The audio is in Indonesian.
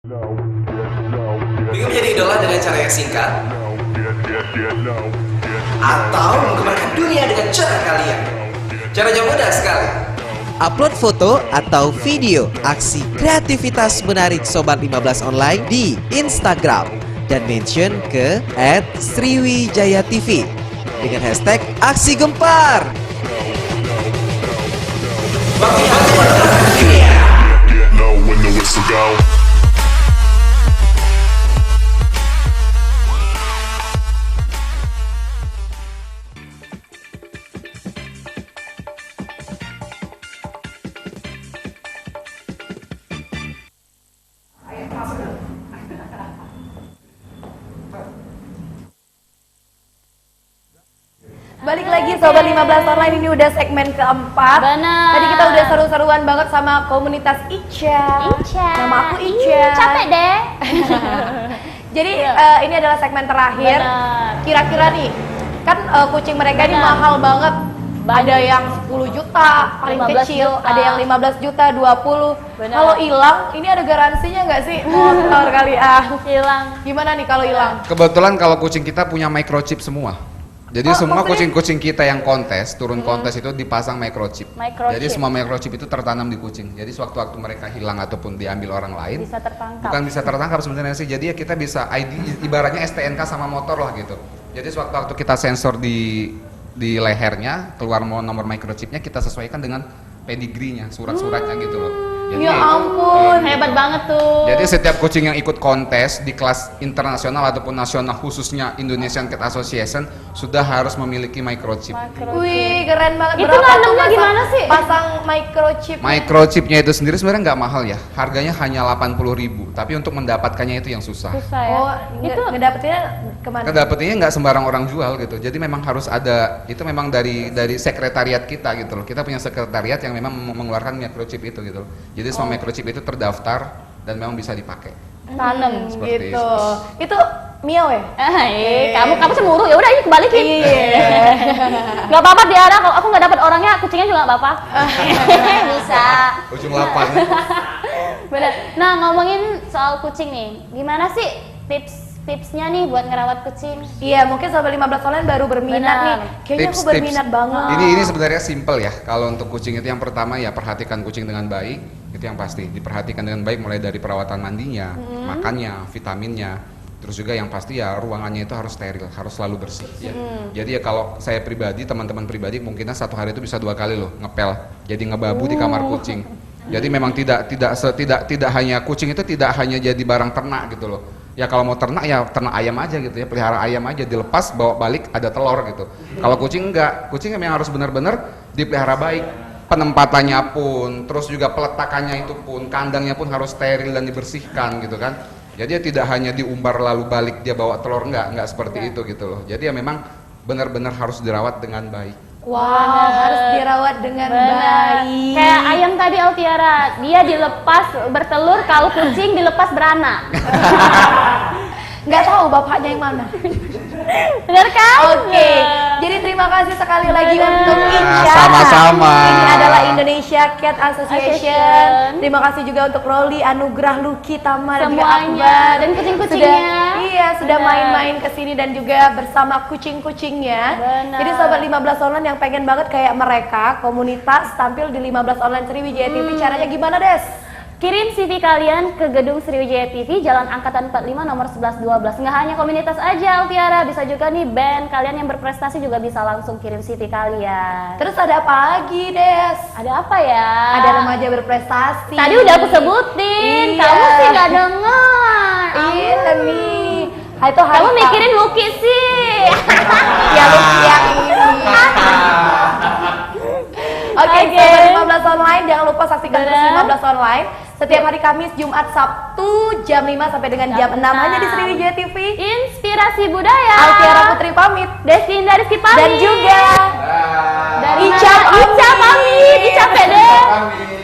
Ingin menjadi idola dengan cara yang singkat? Atau menggemarkan dunia dengan cara kalian? Caranya mudah sekali. Upload foto atau video aksi kreativitas menarik Sobat 15 Online di Instagram dan mention ke @sriwijayatv dengan hashtag Aksi Gempar. Balik lagi Sobat 15 Online, ini udah segmen keempat. Benar. Tadi kita udah seru-seruan banget sama komunitas Ica. Nama aku Ica. Capek deh. Jadi ini adalah segmen terakhir. Benar. Kira-kira nih, kan kucing mereka ini Benar. mahal banget. Ada yang 10 juta, paling 15 kecil, juta. ada yang 15 juta, 20. Benar. Kalau hilang, ini ada garansinya nggak sih? Motor kali Hilang. Gimana nih kalau hilang? Kebetulan kalau kucing kita punya microchip semua. Jadi semua maksudnya? kucing-kucing kita yang kontes, turun kontes itu dipasang microchip. Microchip. Jadi semua microchip itu tertanam di kucing. Jadi sewaktu-waktu mereka hilang ataupun diambil orang lain, Bisa tertangkap. bukan bisa tertangkap sebenarnya sih. Jadi ya kita bisa ID, ibaratnya STNK sama motor lah gitu. Jadi sewaktu-waktu kita sensor di lehernya, keluar nomor microchipnya, kita sesuaikan dengan pedigree-nya, surat-suratnya gitu loh. Jadi Ya itu, ampun. Hebat banget tuh. jadi setiap kucing yang ikut kontes di kelas internasional ataupun nasional, khususnya Indonesian Cat Association, sudah harus memiliki microchip. Wih, keren banget. Itu Berapa tuh nanamnya gimana sih? Pasang microchip. Microchipnya itu sendiri sebenarnya nggak mahal ya, harganya hanya 80.000. Tapi untuk mendapatkannya itu yang susah. Susah ya. Oh, itu ngedapetinnya kemana? Kedapetinnya nggak sembarang orang jual gitu. Jadi memang harus ada, itu memang dari sekretariat kita gitu loh. Kita punya sekretariat yang memang mengeluarkan microchip itu gitu loh. Jadi semua microchip itu terdaftar dan memang bisa dipakai. tanam. Seperti Gitu. Itu miau ya? Kamu cemburu ya udah ini kebalikin. Iya. Gak apa-apa Diara, kalau aku nggak dapat orangnya, kucingnya juga nggak apa-apa. Bisa. Ujung lapang. Bener. Nah ngomongin soal kucing nih, gimana sih tipsnya nih buat ngerawat kucing? Iya, mungkin Sobat 15 Online baru berminat Benar. nih. Kayaknya aku berminat banget. Ini sebenarnya simple ya. Kalau untuk kucing itu yang pertama ya perhatikan kucing dengan baik, itu yang pasti. Diperhatikan dengan baik mulai dari perawatan mandinya, makannya, vitaminnya. Terus juga yang pasti ya ruangannya itu harus steril, harus selalu bersih ya. Jadi ya kalau saya pribadi, teman-teman pribadi mungkin satu hari itu bisa 2 kali loh ngepel. Jadi ngebabu di kamar kucing. Jadi memang tidak hanya kucing itu tidak hanya jadi barang ternak gitu loh. Ya kalau mau ternak ya ternak ayam aja gitu ya, pelihara ayam aja, dilepas bawa balik ada telur gitu. Kalau kucing enggak, kucing memang harus benar-benar dipelihara baik. Penempatannya pun, terus juga peletakannya itu pun, kandangnya pun harus steril dan dibersihkan gitu kan. Jadi ya tidak hanya diumbar lalu balik dia bawa telur, enggak seperti itu gitu loh. Jadi ya memang benar-benar harus dirawat dengan baik. Wow, harus dirawat dengan baik. Kayak ayam tadi Altiara, dia dilepas bertelur, kalau kucing dilepas beranak. Nggak tahu bapaknya yang mana. Bener kan? Oke, jadi terima kasih sekali lagi untuk Ica. Sama-sama. Ini adalah Indonesia Cat Association. Terima kasih juga untuk Roli, Anugrah, Lucky, Tama, dan juga Semuanya. Akbar. Dan kucing-kucingnya. Sudah Benar. main-main ke sini dan juga bersama kucing-kucingnya. Benar. Jadi Sobat 15 Online yang pengen banget kayak mereka, komunitas tampil di 15 Online Sriwijaya TV, caranya gimana, Des? Kirim CV kalian ke gedung Sriwijaya TV, Jalan Angkatan 45 nomor 1112. Nggak hanya komunitas aja Altiara, bisa juga nih band kalian yang berprestasi juga bisa langsung kirim CV kalian. Terus ada apa lagi, Des? Ada apa ya? Ada remaja berprestasi. Tadi udah aku sebutin, Iya. kamu sih nggak denger. Iya nih. Itu Kamu mikirin Lucky sih. ya Lucky yang ini. Oke, Sobat 15 Online, jangan lupa saksikan terus 15 Online setiap hari Kamis, Jumat, Sabtu jam 5 sampai dengan jam 6 hanya di Sriwijaya TV. Inspirasi budaya. Altiara Putri pamit Desti Indah Rizky pamit. dan juga dari Ica Ica pamit. Ica pede. Pamit.